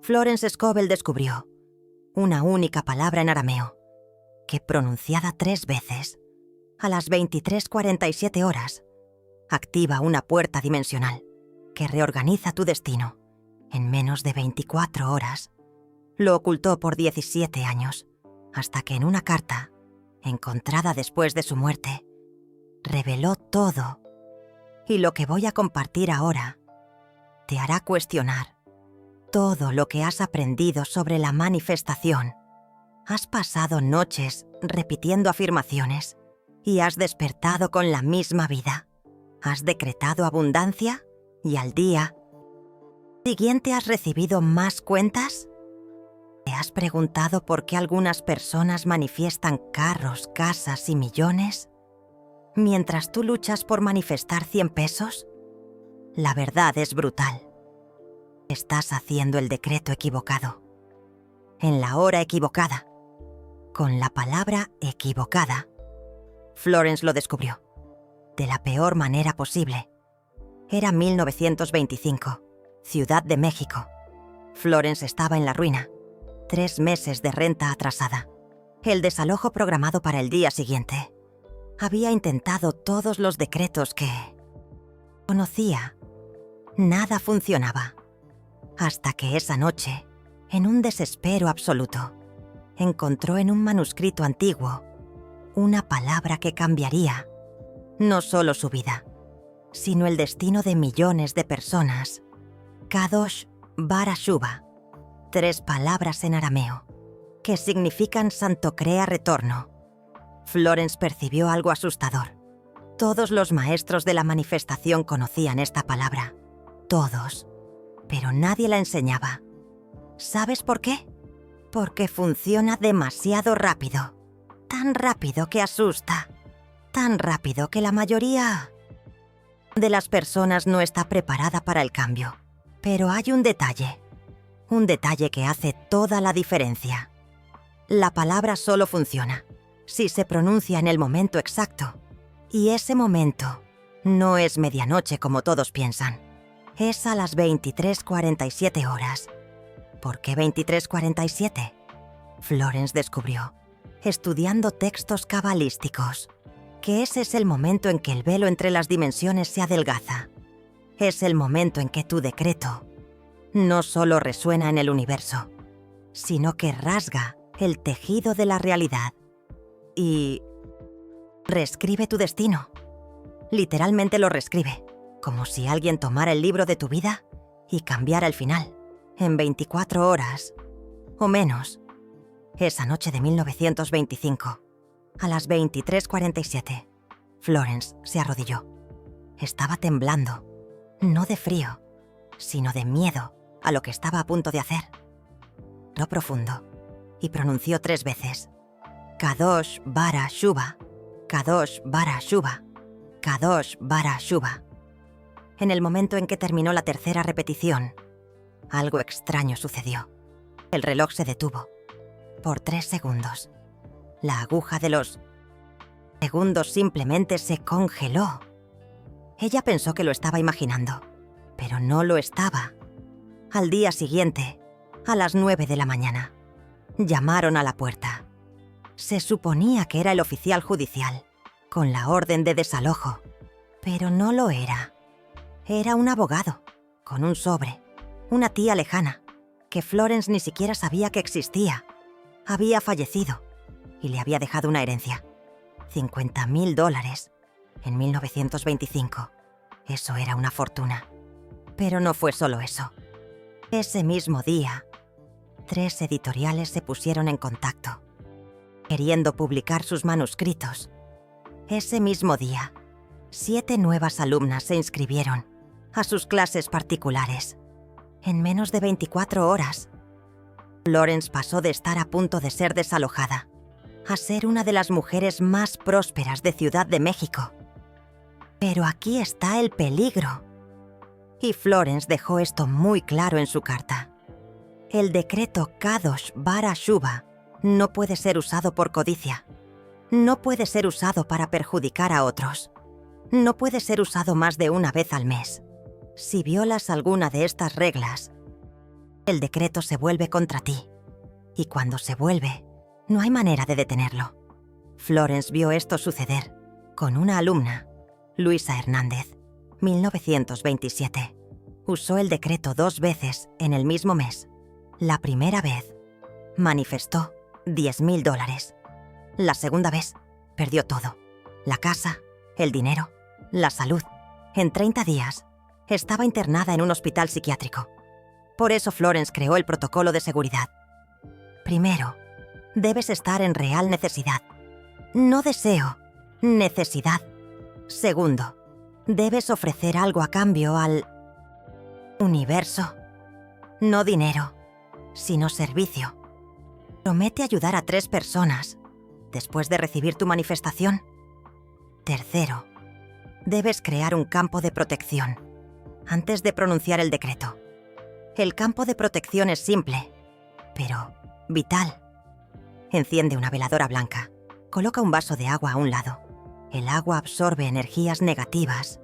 Florence Scovel descubrió una única palabra en arameo, que pronunciada 3 veces, a las 23:47 horas, activa una puerta dimensional que reorganiza tu destino en menos de 24 horas. Lo ocultó por 17 años, hasta que en una carta, encontrada después de su muerte, reveló todo. Y lo que voy a compartir ahora te hará cuestionar todo lo que has aprendido sobre la manifestación. Has pasado noches repitiendo afirmaciones y has despertado con la misma vida. Has decretado abundancia y al día siguiente has recibido más cuentas. ¿Te has preguntado por qué algunas personas manifiestan carros, casas y millones, mientras tú luchas por manifestar 100 pesos? La verdad es brutal. Estás haciendo el decreto equivocado, en la hora equivocada, con la palabra equivocada. Florence lo descubrió, de la peor manera posible. Era 1925, Ciudad de México. Florence estaba en la ruina. 3 meses de renta atrasada. El desalojo programado para el día siguiente. Había intentado todos los decretos que conocía. Nada funcionaba. Hasta que esa noche, en un desespero absoluto, encontró en un manuscrito antiguo una palabra que cambiaría no solo su vida, sino el destino de millones de personas. Kadosh Bara Shuba, 3 palabras en arameo, que significan Santo Crea Retorno. Florence percibió algo asustador. Todos los maestros de la manifestación conocían esta palabra. Todos. Pero nadie la enseñaba. ¿Sabes por qué? Porque funciona demasiado rápido. Tan rápido que asusta. Tan rápido que la mayoría de las personas no está preparada para el cambio. Pero hay un detalle. Un detalle que hace toda la diferencia. La palabra solo funciona si se pronuncia en el momento exacto. Y ese momento no es medianoche como todos piensan. Es a las 23:47 horas. ¿Por qué 23:47? Florence descubrió, estudiando textos cabalísticos, que ese es el momento en que el velo entre las dimensiones se adelgaza. Es el momento en que tu decreto no solo resuena en el universo, sino que rasga el tejido de la realidad y reescribe tu destino. Literalmente lo reescribe, como si alguien tomara el libro de tu vida y cambiara el final, en 24 horas o menos. Esa noche de 1925, a las 23:47, Florence se arrodilló. Estaba temblando, no de frío, sino de miedo a lo que estaba a punto de hacer. Respiró profundo y pronunció 3 veces: Kadosh Bara Shuba, Kadosh Bara Shuba, Kadosh Bara Shuba. En el momento en que terminó la tercera repetición, algo extraño sucedió. El reloj se detuvo por 3 segundos. La aguja de los segundos simplemente se congeló. Ella pensó que lo estaba imaginando, pero no lo estaba. Al día siguiente, a las 9 de la mañana, llamaron a la puerta. Se suponía que era el oficial judicial, con la orden de desalojo, pero no lo era. Era un abogado, con un sobre, una tía lejana, que Florence ni siquiera sabía que existía. Había fallecido y le había dejado una herencia. $50,000 en 1925. Eso era una fortuna. Pero no fue solo eso. Ese mismo día, 3 editoriales se pusieron en contacto, queriendo publicar sus manuscritos. Ese mismo día, 7 nuevas alumnas se inscribieron a sus clases particulares. En menos de 24 horas, Florence pasó de estar a punto de ser desalojada a ser una de las mujeres más prósperas de Ciudad de México. Pero aquí está el peligro. Y Florence dejó esto muy claro en su carta. El decreto Kadosh Bara Shuba no puede ser usado por codicia. No puede ser usado para perjudicar a otros. No puede ser usado más de una vez al mes. Si violas alguna de estas reglas, El decreto se vuelve contra ti. Y cuando se vuelve, no hay manera de detenerlo. Florence vio esto suceder con una alumna, Luisa Hernández, 1927. Usó el decreto 2 veces en el mismo mes. La primera vez, manifestó $10,000. La segunda vez, perdió todo. La casa, el dinero, la salud. En 30 días, estaba internada en un hospital psiquiátrico. Por eso Florence creó el protocolo de seguridad. Primero, debes estar en real necesidad. No deseo, necesidad. Segundo, debes ofrecer algo a cambio al universo. No dinero, sino servicio. Promete ayudar a 3 personas después de recibir tu manifestación. Tercero, debes crear un campo de protección antes de pronunciar el decreto. El campo de protección es simple, pero vital. Enciende una veladora blanca. Coloca un vaso de agua a un lado. El agua absorbe energías negativas.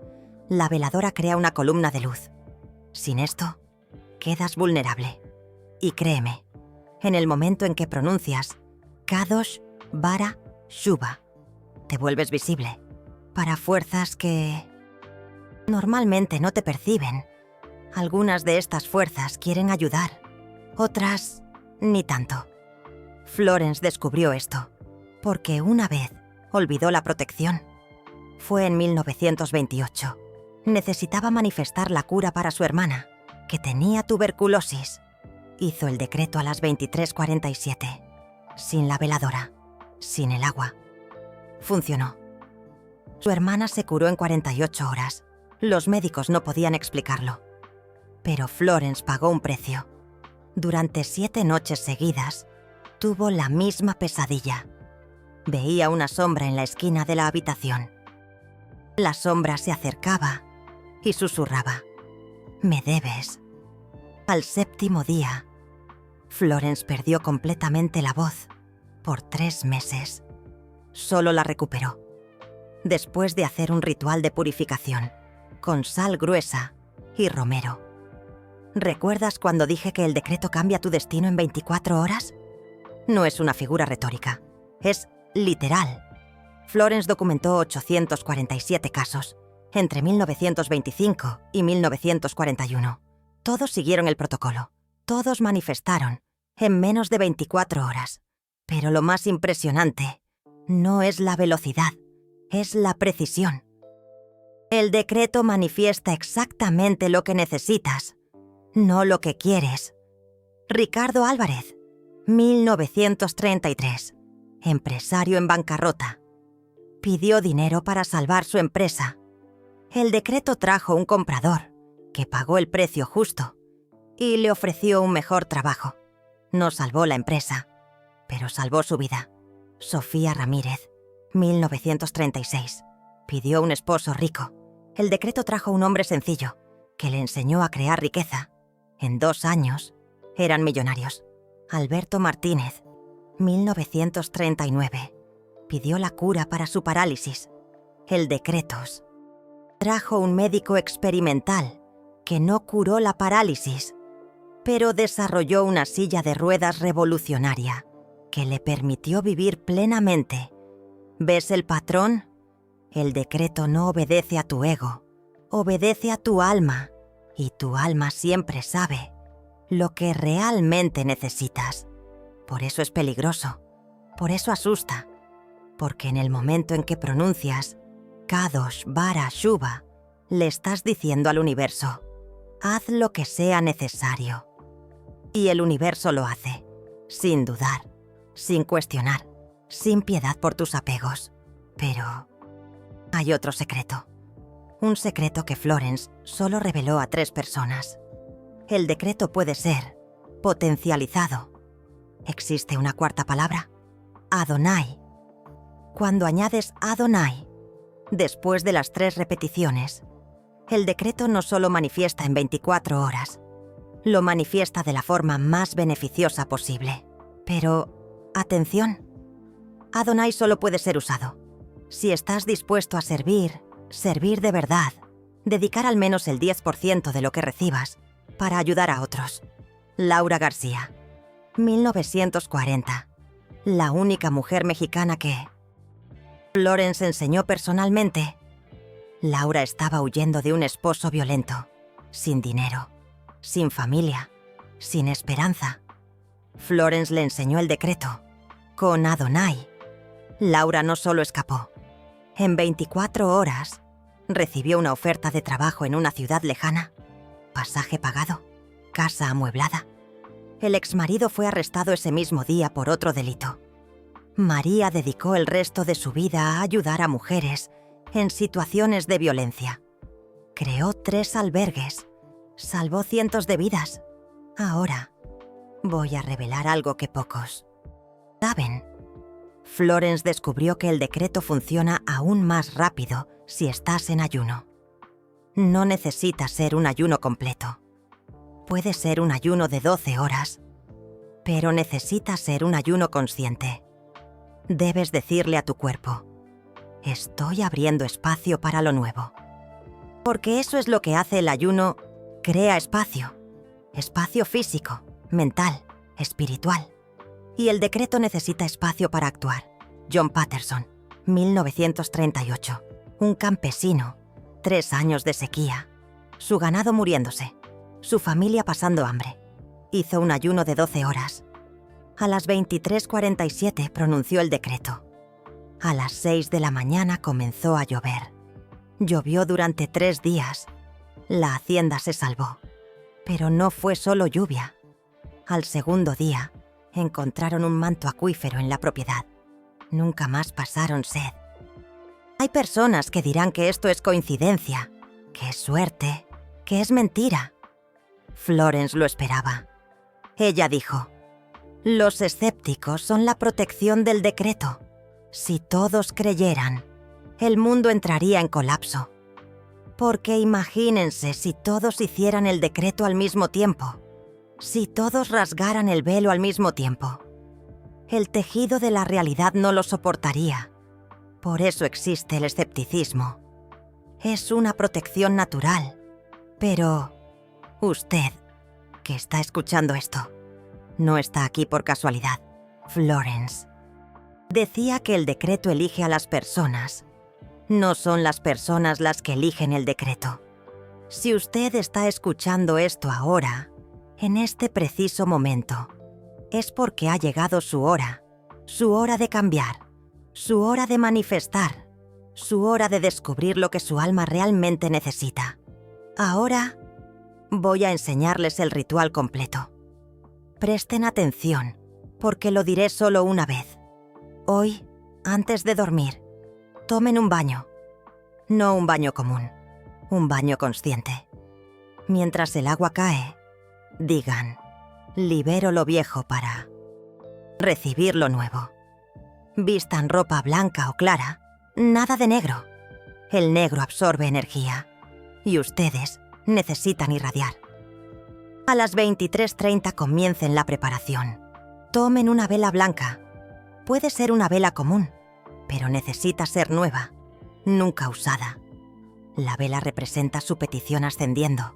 La veladora crea una columna de luz. Sin esto, quedas vulnerable. Y créeme, en el momento en que pronuncias Kadosh Bara Shuba, te vuelves visible para fuerzas que normalmente no te perciben. Algunas de estas fuerzas quieren ayudar, otras ni tanto. Florence descubrió esto porque una vez olvidó la protección. Fue en 1928. Necesitaba manifestar la cura para su hermana, que tenía tuberculosis. Hizo el decreto a las 23:47, sin la veladora, sin el agua. Funcionó. Su hermana se curó en 48 horas. Los médicos no podían explicarlo. Pero Florence pagó un precio. Durante 7 noches seguidas, tuvo la misma pesadilla. Veía una sombra en la esquina de la habitación. La sombra se acercaba y susurraba: «Me debes». Al 7º día, Florence perdió completamente la voz por 3 meses. Solo la recuperó después de hacer un ritual de purificación con sal gruesa y romero. ¿Recuerdas cuando dije que el decreto cambia tu destino en 24 horas? No es una figura retórica, es literal. Florence documentó 847 casos entre 1925 y 1941. Todos siguieron el protocolo, todos manifestaron en menos de 24 horas. Pero lo más impresionante no es la velocidad, es la precisión. El decreto manifiesta exactamente lo que necesitas, no lo que quieres. Ricardo Álvarez, 1933, empresario en bancarrota. Pidió dinero para salvar su empresa. El decreto trajo un comprador que pagó el precio justo y le ofreció un mejor trabajo. No salvó la empresa, pero salvó su vida. Sofía Ramírez, 1936, pidió un esposo rico. El decreto trajo un hombre sencillo que le enseñó a crear riqueza. En 2 años, eran millonarios. Alberto Martínez, 1939, pidió la cura para su parálisis. El decreto trajo un médico experimental que no curó la parálisis, pero desarrolló una silla de ruedas revolucionaria que le permitió vivir plenamente. ¿Ves el patrón? El decreto no obedece a tu ego, obedece a tu alma, y tu alma siempre sabe lo que realmente necesitas. Por eso es peligroso, por eso asusta, porque en el momento en que pronuncias Kadosh Bara Shuba, le estás diciendo al universo: haz lo que sea necesario. Y el universo lo hace, sin dudar, sin cuestionar, sin piedad por tus apegos. Pero hay otro secreto. Un secreto que Florence solo reveló a 3 personas. El decreto puede ser potencializado. Existe una 4ª palabra: Adonai. Cuando añades Adonai, después de las 3 repeticiones, el decreto no solo manifiesta en 24 horas, lo manifiesta de la forma más beneficiosa posible. Pero, atención, Adonai solo puede ser usado si estás dispuesto a servir de verdad, dedicar al menos el 10% de lo que recibas para ayudar a otros. Laura García, 1940. La única mujer mexicana que Florence enseñó personalmente. Laura estaba huyendo de un esposo violento, sin dinero, sin familia, sin esperanza. Florence le enseñó el decreto, con Adonai. Laura no solo escapó. En 24 horas, recibió una oferta de trabajo en una ciudad lejana, pasaje pagado, casa amueblada. El exmarido fue arrestado ese mismo día por otro delito. María dedicó el resto de su vida a ayudar a mujeres en situaciones de violencia. Creó 3 albergues, salvó cientos de vidas. Ahora voy a revelar algo que pocos saben. Florence descubrió que el decreto funciona aún más rápido si estás en ayuno. No necesita ser un ayuno completo. Puede ser un ayuno de 12 horas, pero necesita ser un ayuno consciente. Debes decirle a tu cuerpo: estoy abriendo espacio para lo nuevo. Porque eso es lo que hace el ayuno: crea espacio. Espacio físico, mental, espiritual. Y el decreto necesita espacio para actuar. John Patterson, 1938. Un campesino, 3 años de sequía, su ganado muriéndose, su familia pasando hambre. Hizo un ayuno de 12 horas. A las 23:47 pronunció el decreto. A las 6 de la mañana comenzó a llover. Llovió durante 3 días. La hacienda se salvó. Pero no fue solo lluvia. Al segundo día, encontraron un manto acuífero en la propiedad. Nunca más pasaron sed. Hay personas que dirán que esto es coincidencia, que es suerte, que es mentira. Florence lo esperaba. Ella dijo: los escépticos son la protección del decreto. Si todos creyeran, el mundo entraría en colapso. Porque imagínense si todos hicieran el decreto al mismo tiempo. Si todos rasgaran el velo al mismo tiempo. El tejido de la realidad no lo soportaría. Por eso existe el escepticismo. Es una protección natural. Pero usted, que está escuchando esto, no está aquí por casualidad. Florence decía que el decreto elige a las personas. No son las personas las que eligen el decreto. Si usted está escuchando esto ahora, en este preciso momento, es porque ha llegado su hora de cambiar, su hora de manifestar, su hora de descubrir lo que su alma realmente necesita. Ahora voy a enseñarles el ritual completo. Presten atención, porque lo diré solo una vez. Hoy, antes de dormir, tomen un baño. No un baño común, un baño consciente. Mientras el agua cae, digan: libero lo viejo para recibir lo nuevo. Vistan ropa blanca o clara, nada de negro. El negro absorbe energía y ustedes necesitan irradiar. A las 23:30 comiencen la preparación. Tomen una vela blanca. Puede ser una vela común, pero necesita ser nueva, nunca usada. La vela representa su petición ascendiendo.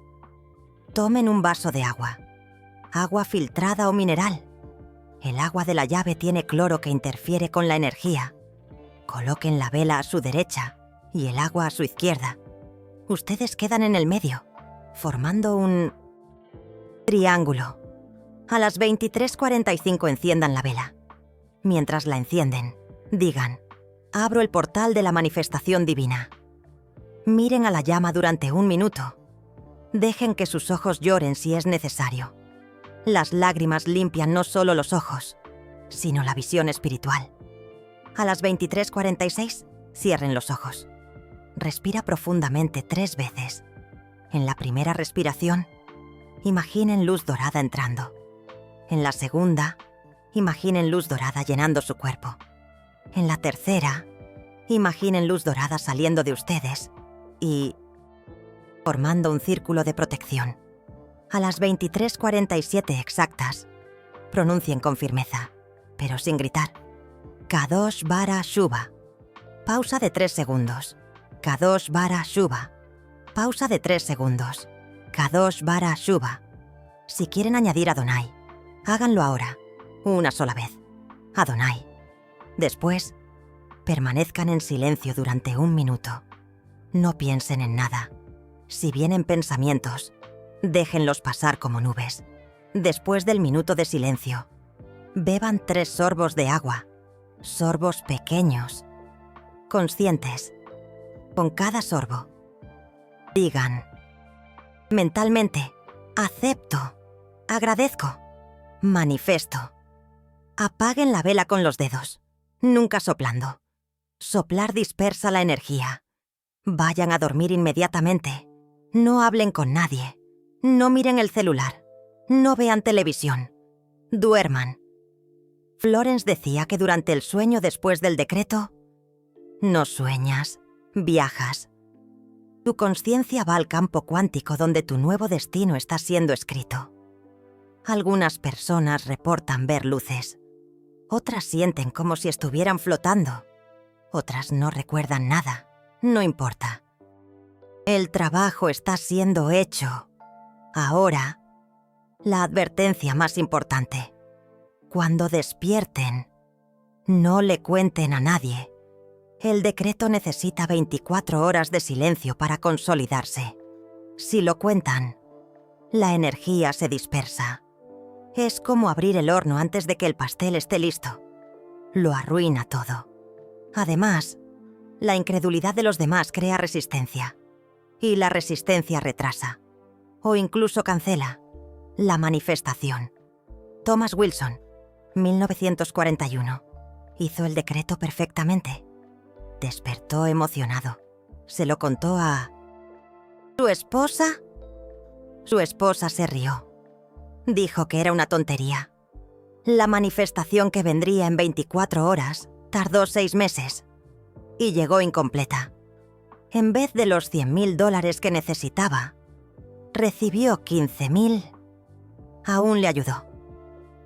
Tomen un vaso de agua. Agua filtrada o mineral. El agua de la llave tiene cloro que interfiere con la energía. Coloquen la vela a su derecha y el agua a su izquierda. Ustedes quedan en el medio, formando un triángulo. A las 23:45 enciendan la vela. Mientras la encienden, digan: abro el portal de la manifestación divina. Miren a la llama durante 1 minuto. Dejen que sus ojos lloren si es necesario. Las lágrimas limpian no solo los ojos, sino la visión espiritual. A las 23:46, cierren los ojos. Respira profundamente 3 veces. En la primera respiración, imaginen luz dorada entrando. En la segunda, imaginen luz dorada llenando su cuerpo. En la tercera, imaginen luz dorada saliendo de ustedes y formando un círculo de protección. A las 23:47 exactas, pronuncien con firmeza, pero sin gritar: Kadosh Bara Shuba. Pausa de 3 segundos. Kadosh Bara Shuba. Pausa de 3 segundos. Kadosh Bara Shuba. Si quieren añadir Adonai, háganlo ahora, una sola vez. Adonai. Después, permanezcan en silencio durante 1 minuto. No piensen en nada. Si vienen pensamientos, déjenlos pasar como nubes. Después del minuto de silencio, beban 3 sorbos de agua. Sorbos pequeños, conscientes. Con cada sorbo, digan mentalmente: acepto, agradezco, manifiesto. Apaguen la vela con los dedos, nunca soplando. Soplar dispersa la energía. Vayan a dormir inmediatamente. No hablen con nadie. No miren el celular. No vean televisión. Duerman. Florence decía que durante el sueño después del decreto, no sueñas, viajas. Tu conciencia va al campo cuántico donde tu nuevo destino está siendo escrito. Algunas personas reportan ver luces. Otras sienten como si estuvieran flotando. Otras no recuerdan nada. No importa. El trabajo está siendo hecho. Ahora, la advertencia más importante. Cuando despierten, no le cuenten a nadie. El decreto necesita 24 horas de silencio para consolidarse. Si lo cuentan, la energía se dispersa. Es como abrir el horno antes de que el pastel esté listo. Lo arruina todo. Además, la incredulidad de los demás crea resistencia. Y la resistencia retrasa, o incluso cancela, la manifestación. Thomas Wilson, 1941. Hizo el decreto perfectamente. Despertó emocionado. Se lo contó a ¿su esposa? Su esposa se rió. Dijo que era una tontería. La manifestación que vendría en 24 horas tardó 6 meses y llegó incompleta. En vez de los $100,000 que necesitaba, recibió 15,000. Aún le ayudó.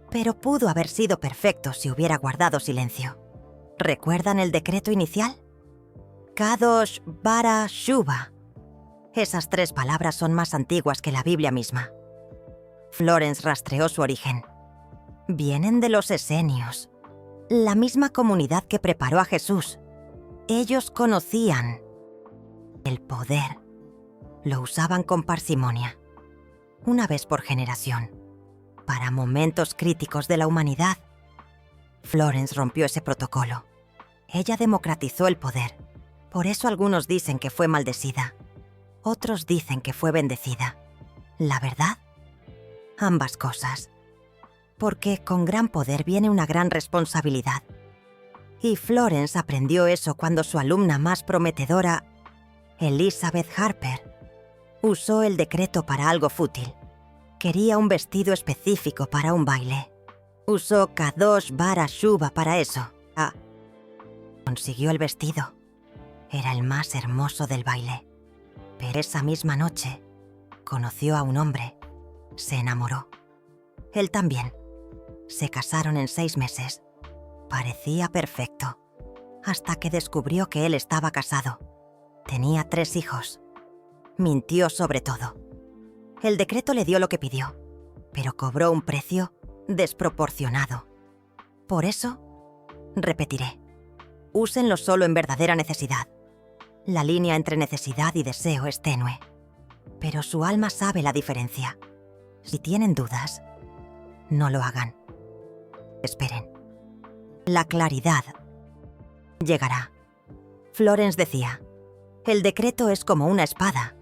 Pero pudo haber sido perfecto si hubiera guardado silencio. ¿Recuerdan el decreto inicial? Kadosh Bara Shuba. Esas 3 palabras son más antiguas que la Biblia misma. Florence rastreó su origen. Vienen de los esenios, la misma comunidad que preparó a Jesús. Ellos conocían el poder. Lo usaban con parsimonia, una vez por generación, para momentos críticos de la humanidad. Florence rompió ese protocolo. Ella democratizó el poder. Por eso algunos dicen que fue maldecida. Otros dicen que fue bendecida. ¿La verdad? Ambas cosas. Porque con gran poder viene una gran responsabilidad. Y Florence aprendió eso cuando su alumna más prometedora, Elizabeth Harper, usó el decreto para algo fútil. Quería un vestido específico para un baile. Usó Kadosh Bara Shuba para eso. Consiguió el vestido. Era el más hermoso del baile. Pero esa misma noche, conoció a un hombre. Se enamoró. Él también. Se casaron en 6 meses. Parecía perfecto. Hasta que descubrió que él estaba casado. Tenía 3 hijos. Mintió sobre todo. El decreto le dio lo que pidió, pero cobró un precio desproporcionado. Por eso, repetiré, úsenlo solo en verdadera necesidad. La línea entre necesidad y deseo es tenue, pero su alma sabe la diferencia. Si tienen dudas, no lo hagan. Esperen. La claridad llegará. Florence decía, el decreto es como una espada.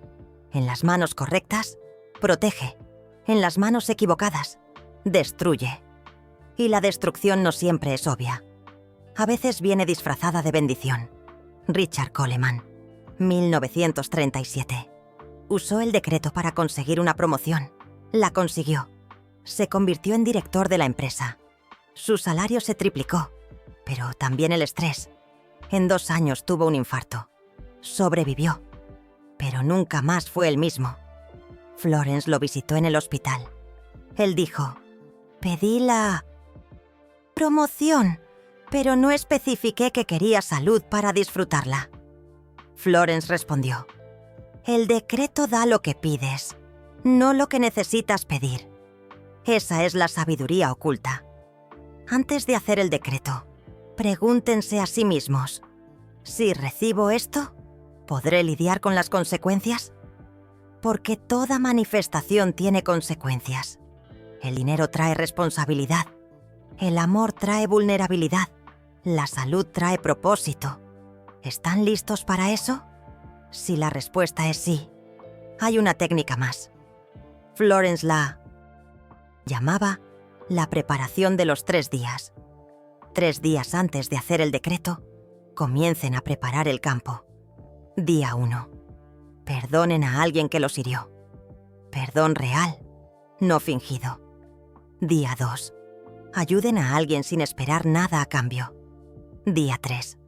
En las manos correctas, protege. En las manos equivocadas, destruye. Y la destrucción no siempre es obvia. A veces viene disfrazada de bendición. Richard Coleman, 1937. Usó el decreto para conseguir una promoción. La consiguió. Se convirtió en director de la empresa. Su salario se triplicó, pero también el estrés. En 2 años tuvo un infarto. Sobrevivió, pero nunca más fue el mismo. Florence lo visitó en el hospital. Él dijo, pedí la promoción, pero no especifiqué que quería salud para disfrutarla. Florence respondió, el decreto da lo que pides, no lo que necesitas pedir. Esa es la sabiduría oculta. Antes de hacer el decreto, pregúntense a sí mismos: si recibo esto, ¿podré lidiar con las consecuencias? Porque toda manifestación tiene consecuencias. El dinero trae responsabilidad. El amor trae vulnerabilidad. La salud trae propósito. ¿Están listos para eso? Si la respuesta es sí, hay una técnica más. Florence la llamaba la preparación de los 3 días. 3 días antes de hacer el decreto, comiencen a preparar el campo. Día 1. Perdonen a alguien que los hirió. Perdón real, no fingido. Día 2. Ayuden a alguien sin esperar nada a cambio. Día 3.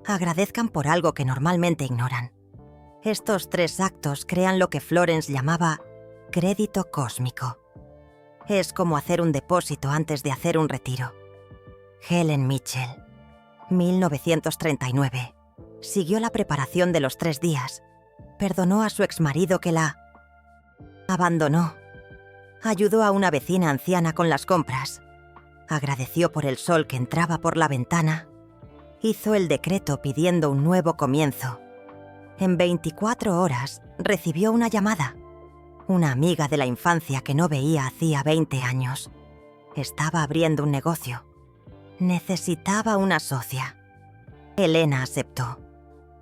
Agradezcan por algo que normalmente ignoran. Estos 3 actos crean lo que Florence llamaba crédito cósmico. Es como hacer un depósito antes de hacer un retiro. Helen Mitchell, 1939, siguió la preparación de los 3 días. Perdonó a su exmarido que la abandonó. Ayudó a una vecina anciana con las compras. Agradeció por el sol que entraba por la ventana. Hizo el decreto pidiendo un nuevo comienzo. En 24 horas recibió una llamada. Una amiga de la infancia que no veía hacía 20 años. Estaba abriendo un negocio. Necesitaba una socia. Elena aceptó.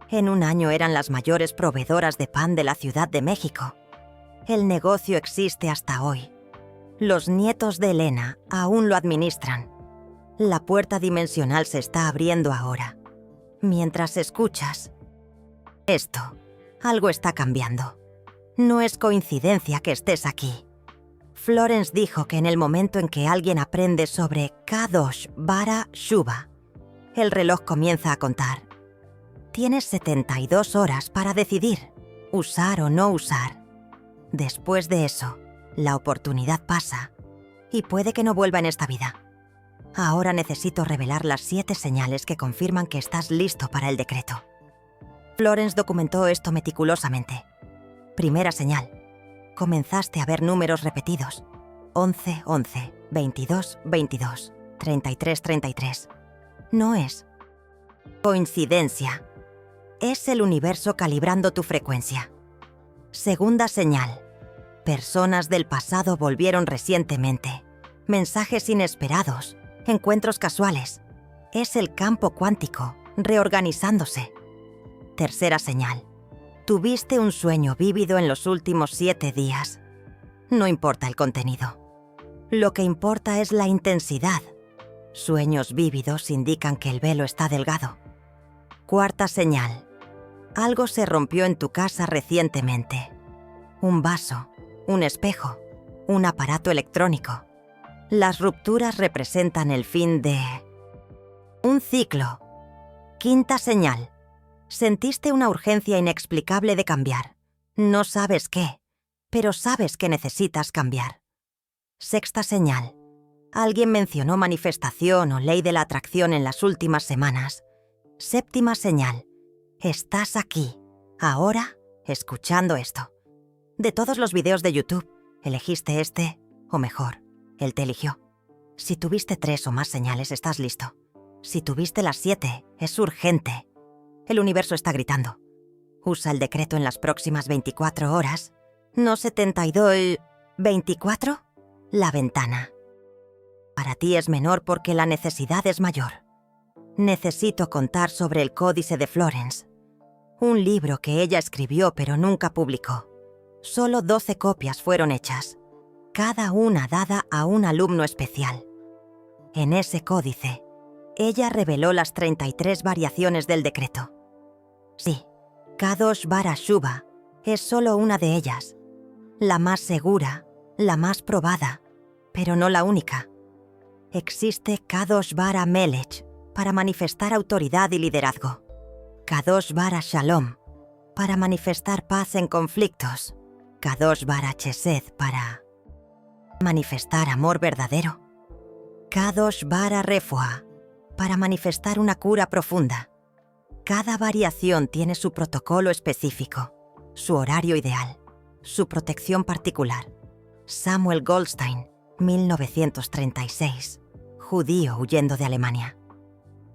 En un año eran las mayores proveedoras de pan de la Ciudad de México. El negocio existe hasta hoy. Los nietos de Elena aún lo administran. La puerta dimensional se está abriendo ahora. Mientras escuchas esto, algo está cambiando. No es coincidencia que estés aquí. Florence dijo que en el momento en que alguien aprende sobre Kadosh Bara Shuba, el reloj comienza a contar. Tienes 72 horas para decidir, usar o no usar. Después de eso, la oportunidad pasa y puede que no vuelva en esta vida. Ahora necesito revelar las 7 señales que confirman que estás listo para el decreto. Florence documentó esto meticulosamente. Primera señal. Comenzaste a ver números repetidos. 11, 11, 22, 22, 33, 33. No es coincidencia. Es el universo calibrando tu frecuencia. Segunda señal. Personas del pasado volvieron recientemente. Mensajes inesperados. Encuentros casuales. Es el campo cuántico reorganizándose. Tercera señal. Tuviste un sueño vívido en los últimos 7 días. No importa el contenido. Lo que importa es la intensidad. Sueños vívidos indican que el velo está delgado. Cuarta señal. Algo se rompió en tu casa recientemente. Un vaso, un espejo, un aparato electrónico. Las rupturas representan el fin de un ciclo. Quinta señal. Sentiste una urgencia inexplicable de cambiar. No sabes qué, pero sabes que necesitas cambiar. Sexta señal. Alguien mencionó manifestación o ley de la atracción en las últimas semanas. Séptima señal. Estás aquí, ahora, escuchando esto. De todos los videos de YouTube, elegiste este, o mejor, él te eligió. Si tuviste 3 o más señales, estás listo. Si tuviste las 7, es urgente. El universo está gritando. Usa el decreto en las próximas 24 horas. No 72... ¿24? La ventana. Para ti es menor porque la necesidad es mayor. Necesito contar sobre el Códice de Florence. Un libro que ella escribió pero nunca publicó. Solo 12 copias fueron hechas. Cada una dada a un alumno especial. En ese códice, ella reveló las 33 variaciones del decreto. Sí, Kadosh Bara Shuba es solo una de ellas. La más segura, la más probada, pero no la única. Existe Kadosh Bara Melech para manifestar autoridad y liderazgo. Kadosh Bara Shalom para manifestar paz en conflictos. Kadosh Bara Chesed para manifestar amor verdadero. Kadosh Bara Refuah para manifestar una cura profunda. Cada variación tiene su protocolo específico, su horario ideal, su protección particular. Samuel Goldstein 1936. Judío huyendo de Alemania.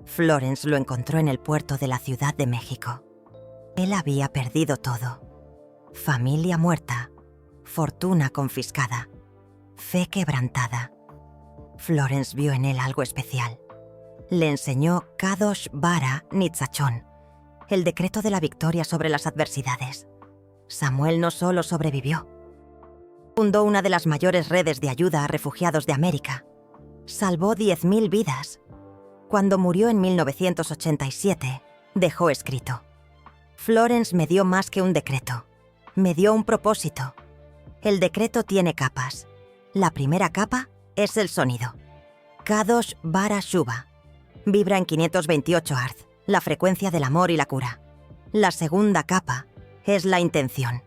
Florence lo encontró en el puerto de la Ciudad de México. Él había perdido todo. Familia muerta, fortuna confiscada, fe quebrantada. Florence vio en él algo especial. Le enseñó Kadosh Bara Nitzachon, el decreto de la victoria sobre las adversidades. Samuel no solo sobrevivió. Fundó una de las mayores redes de ayuda a refugiados de América. Salvó 10.000 vidas. Cuando murió en 1987, dejó escrito: Florence me dio más que un decreto. Me dio un propósito. El decreto tiene capas. La primera capa es el sonido. Kadosh Bara Shuba. Vibra en 528 Hz, la frecuencia del amor y la cura. La segunda capa es la intención.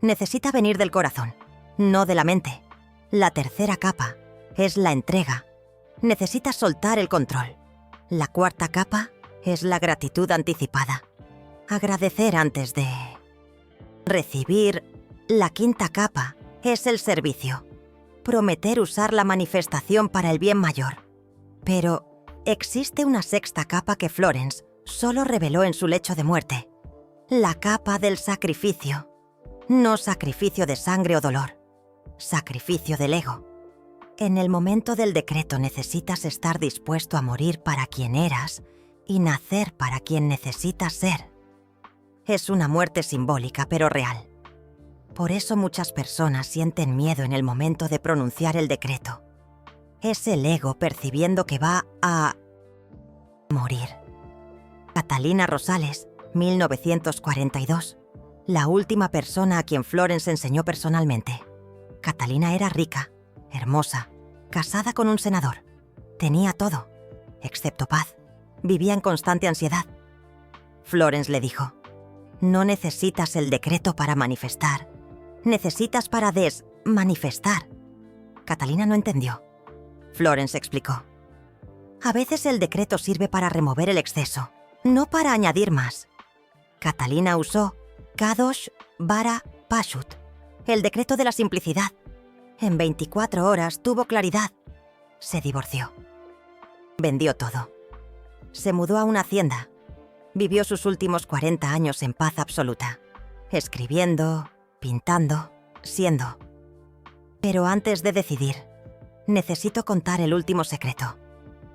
Necesita venir del corazón, no de la mente. La tercera capa es la entrega. Necesitas soltar el control. La cuarta capa es la gratitud anticipada. Agradecer antes de recibir. La quinta capa es el servicio. Prometer usar la manifestación para el bien mayor. Pero existe una sexta capa que Florence solo reveló en su lecho de muerte. La capa del sacrificio. No sacrificio de sangre o dolor. Sacrificio del ego. En el momento del decreto necesitas estar dispuesto a morir para quien eras y nacer para quien necesitas ser. Es una muerte simbólica, pero real. Por eso muchas personas sienten miedo en el momento de pronunciar el decreto. Es el ego percibiendo que va a morir. Catalina Rosales, 1942. La última persona a quien Florence enseñó personalmente. Catalina era rica, hermosa, casada con un senador. Tenía todo, excepto paz. Vivía en constante ansiedad. Florence le dijo: no necesitas el decreto para manifestar. Necesitas para desmanifestar. Catalina no entendió. Florence explicó: a veces el decreto sirve para remover el exceso, no para añadir más. Catalina usó Kadosh Bara Pashut, el decreto de la simplicidad. En 24 horas tuvo claridad. Se divorció. Vendió todo. Se mudó a una hacienda. Vivió sus últimos 40 años en paz absoluta, escribiendo, pintando, siendo. Pero antes de decidir, necesito contar el último secreto,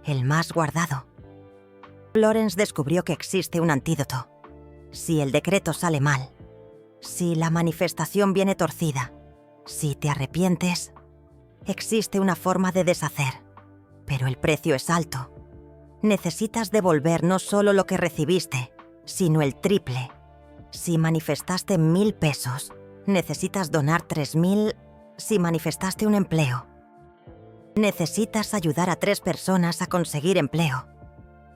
el más guardado. Florence descubrió que existe un antídoto. Si el decreto sale mal, si la manifestación viene torcida, si te arrepientes, existe una forma de deshacer, pero el precio es alto. Necesitas devolver no solo lo que recibiste, sino el triple. Si manifestaste 1.000 pesos, necesitas donar 3.000. Si manifestaste un empleo, necesitas ayudar a 3 personas a conseguir empleo.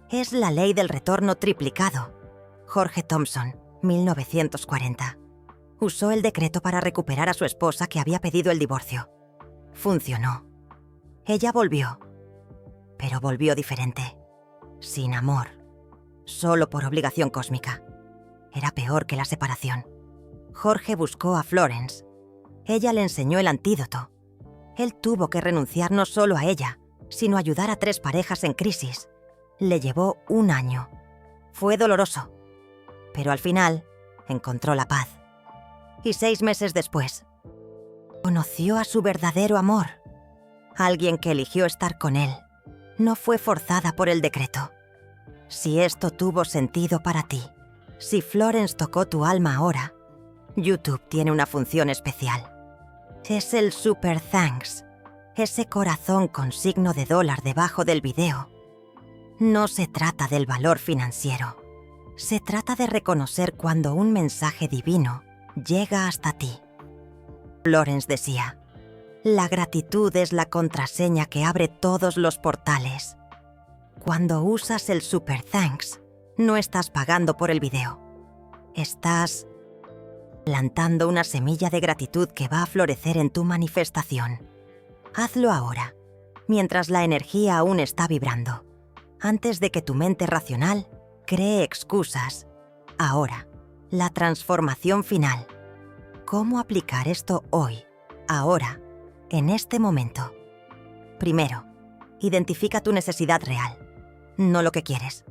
Es la ley del retorno triplicado. Jorge Thompson, 1940. Usó el decreto para recuperar a su esposa que había pedido el divorcio. Funcionó. Ella volvió, pero volvió diferente. Sin amor, solo por obligación cósmica. Era peor que la separación. Jorge buscó a Florence. Ella le enseñó el antídoto. Él tuvo que renunciar no solo a ella, sino ayudar a 3 parejas en crisis. Le llevó 1 año. Fue doloroso, pero al final encontró la paz. Y 6 meses después, conoció a su verdadero amor. Alguien que eligió estar con él. No fue forzada por el decreto. Si esto tuvo sentido para ti, si Florence tocó tu alma ahora, YouTube tiene una función especial. Es el Super Thanks, ese corazón con signo de dólar debajo del video. No se trata del valor financiero. Se trata de reconocer cuando un mensaje divino llega hasta ti. Florence decía: la gratitud es la contraseña que abre todos los portales. Cuando usas el Super Thanks, no estás pagando por el video. Estás plantando una semilla de gratitud que va a florecer en tu manifestación. Hazlo ahora, mientras la energía aún está vibrando, antes de que tu mente racional cree excusas. Ahora, la transformación final. ¿Cómo aplicar esto hoy, ahora, en este momento? Primero, identifica tu necesidad real, no lo que quieres,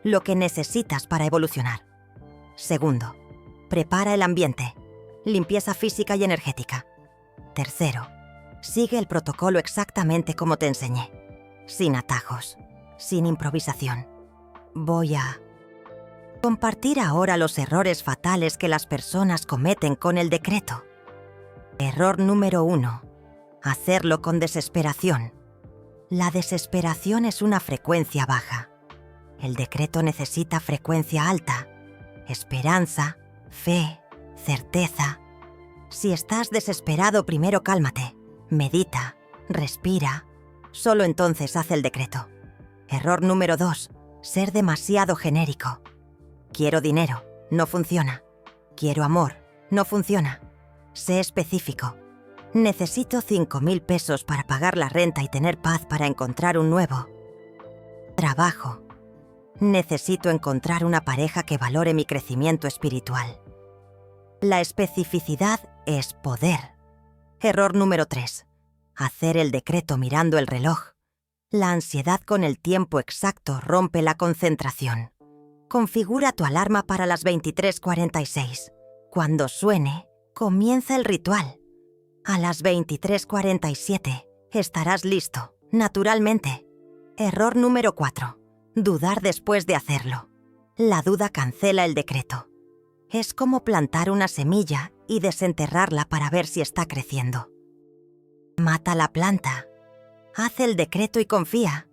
lo que necesitas para evolucionar. Segundo, prepara el ambiente, limpieza física y energética. Tercero, sigue el protocolo exactamente como te enseñé, sin atajos, sin improvisación. Voy a compartir ahora los errores fatales que las personas cometen con el decreto. Error número 1. Hacerlo con desesperación. La desesperación es una frecuencia baja. El decreto necesita frecuencia alta, esperanza, fe, certeza. Si estás desesperado, primero cálmate, medita, respira. Solo entonces haz el decreto. Error número 2. Ser demasiado genérico. Quiero dinero, no funciona. Quiero amor, no funciona. Sé específico. Necesito 5.000 pesos para pagar la renta y tener paz para encontrar un nuevo trabajo. Necesito encontrar una pareja que valore mi crecimiento espiritual. La especificidad es poder. Error número 3. Hacer el decreto mirando el reloj. La ansiedad con el tiempo exacto rompe la concentración. Configura tu alarma para las 23:46. Cuando suene, comienza el ritual. A las 23:47 estarás listo, naturalmente. Error número 4. Dudar después de hacerlo. La duda cancela el decreto. Es como plantar una semilla y desenterrarla para ver si está creciendo. Mata la planta. Haz el decreto y confía.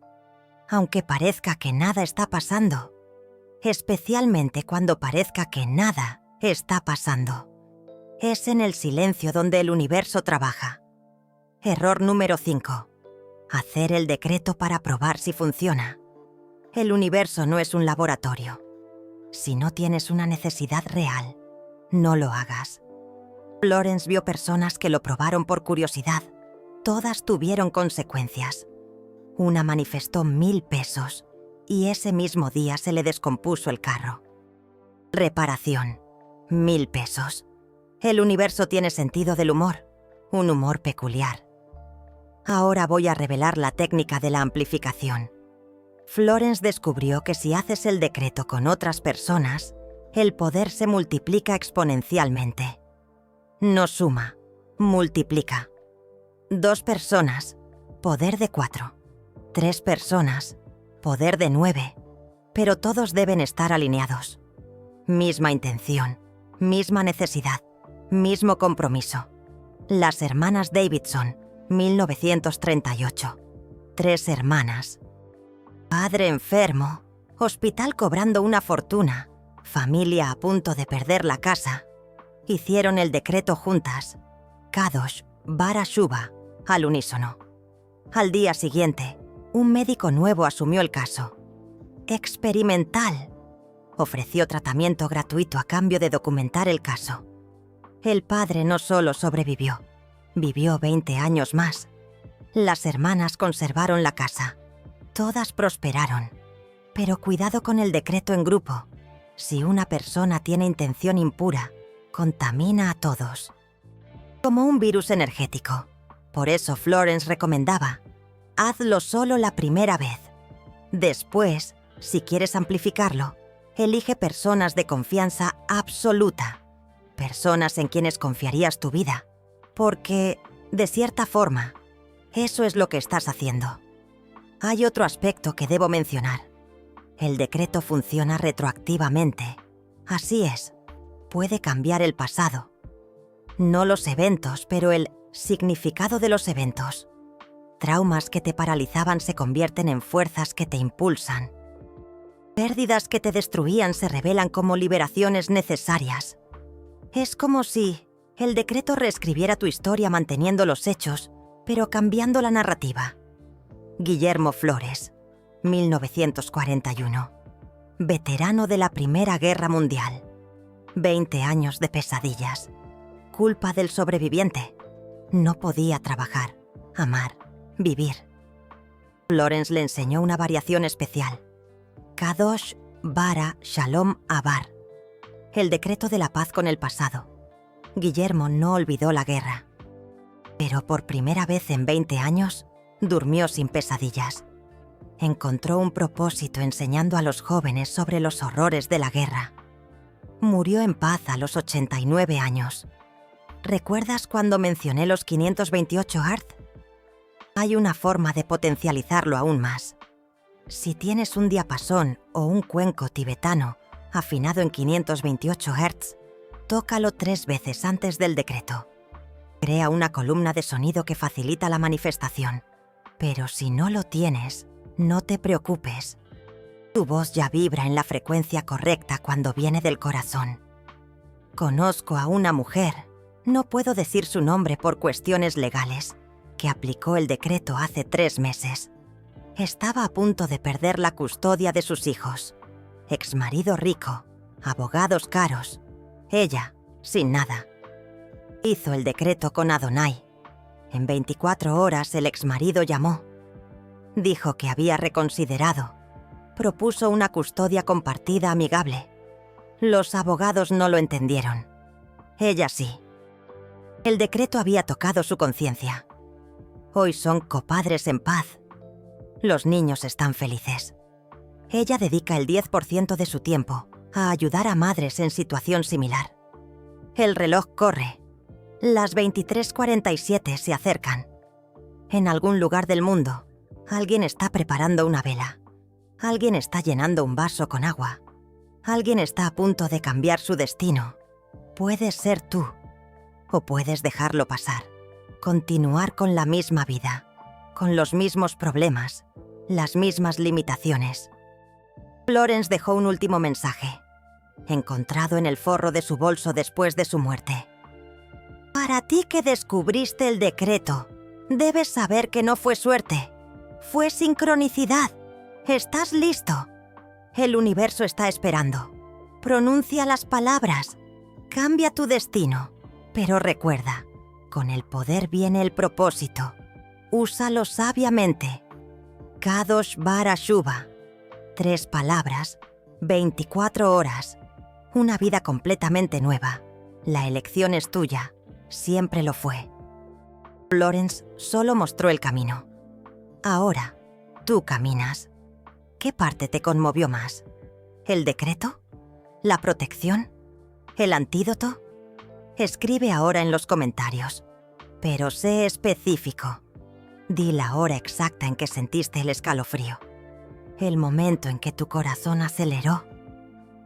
Aunque parezca que nada está pasando. Especialmente cuando parezca que nada está pasando. Es en el silencio donde el universo trabaja. Error número 5. Hacer el decreto para probar si funciona. El universo no es un laboratorio. Si no tienes una necesidad real, no lo hagas. Florence vio personas que lo probaron por curiosidad. Todas tuvieron consecuencias. Una manifestó 1.000 pesos y ese mismo día se le descompuso el carro. Reparación. 1.000 pesos. El universo tiene sentido del humor, un humor peculiar. Ahora voy a revelar la técnica de la amplificación. Florence descubrió que si haces el decreto con otras personas, el poder se multiplica exponencialmente. No suma, multiplica. 2 personas, poder de 4. 3 personas, poder de 9. Pero todos deben estar alineados. Misma intención, misma necesidad, mismo compromiso. Las hermanas Davidson, 1938. 3 hermanas. Padre enfermo, hospital cobrando una fortuna, familia a punto de perder la casa. Hicieron el decreto juntas. Kadosh, Bara Shuba, al unísono. Al día siguiente, un médico nuevo asumió el caso. Experimental. Ofreció tratamiento gratuito a cambio de documentar el caso. El padre no solo sobrevivió, vivió 20 años más. Las hermanas conservaron la casa. Todas prosperaron. Pero cuidado con el decreto en grupo. Si una persona tiene intención impura, contamina a todos. Como un virus energético. Por eso Florence recomendaba, hazlo solo la primera vez. Después, si quieres amplificarlo, elige personas de confianza absoluta. Personas en quienes confiarías tu vida. Porque, de cierta forma, eso es lo que estás haciendo. Hay otro aspecto que debo mencionar. El decreto funciona retroactivamente. Así es, puede cambiar el pasado. No los eventos, pero el significado de los eventos. Traumas que te paralizaban se convierten en fuerzas que te impulsan. Pérdidas que te destruían se revelan como liberaciones necesarias. Es como si el decreto reescribiera tu historia manteniendo los hechos, pero cambiando la narrativa. Guillermo Flores, 1941. Veterano de la Primera Guerra Mundial. 20 años de pesadillas. Culpa del sobreviviente. No podía trabajar, amar, vivir. Florence le enseñó una variación especial. Kadosh Bara Shalom Abar. El decreto de la paz con el pasado. Guillermo no olvidó la guerra. Pero por primera vez en 20 años, Durmió sin pesadillas. Encontró un propósito enseñando a los jóvenes sobre los horrores de la guerra. Murió en paz a los 89 años. ¿Recuerdas cuando mencioné los 528 Hz? Hay una forma de potencializarlo aún más. Si tienes un diapasón o un cuenco tibetano afinado en 528 Hz, tócalo 3 veces antes del decreto. Crea una columna de sonido que facilita la manifestación. Pero si no lo tienes, no te preocupes. Tu voz ya vibra en la frecuencia correcta cuando viene del corazón. Conozco a una mujer, no puedo decir su nombre por cuestiones legales, que aplicó el decreto hace 3 meses. Estaba a punto de perder la custodia de sus hijos. Exmarido rico, abogados caros. Ella, sin nada. Hizo el decreto con Adonai. En 24 horas el exmarido llamó. Dijo que había reconsiderado. Propuso una custodia compartida amigable. Los abogados no lo entendieron. Ella sí. El decreto había tocado su conciencia. Hoy son copadres en paz. Los niños están felices. Ella dedica el 10% de su tiempo a ayudar a madres en situación similar. El reloj corre. Las 23:47 se acercan. En algún lugar del mundo, alguien está preparando una vela. Alguien está llenando un vaso con agua. Alguien está a punto de cambiar su destino. Puedes ser tú. O puedes dejarlo pasar. Continuar con la misma vida. Con los mismos problemas. Las mismas limitaciones. Florence dejó un último mensaje, encontrado en el forro de su bolso después de su muerte. Para ti que descubriste el decreto, debes saber que no fue suerte. Fue sincronicidad. Estás listo. El universo está esperando. Pronuncia las palabras. Cambia tu destino. Pero recuerda, con el poder viene el propósito. Úsalo sabiamente. Kadosh Bara Shuba. 3 palabras, 24 horas. Una vida completamente nueva. La elección es tuya. Siempre lo fue. Florence solo mostró el camino. Ahora, tú caminas. ¿Qué parte te conmovió más? ¿El decreto? ¿La protección? ¿El antídoto? Escribe ahora en los comentarios. Pero sé específico. Di la hora exacta en que sentiste el escalofrío. El momento en que tu corazón aceleró.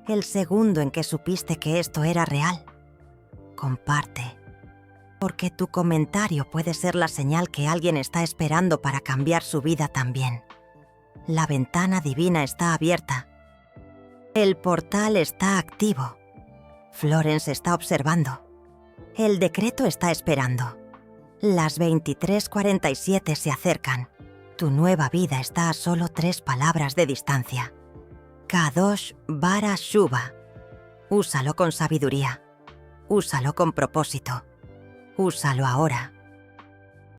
El segundo en que supiste que esto era real. Comparte. Porque tu comentario puede ser la señal que alguien está esperando para cambiar su vida también. La ventana divina está abierta. El portal está activo. Florence está observando. El decreto está esperando. Las 23:47 se acercan. Tu nueva vida está a solo 3 palabras de distancia. Kadosh Bara Shuba. Úsalo con sabiduría. Úsalo con propósito. Úsalo ahora.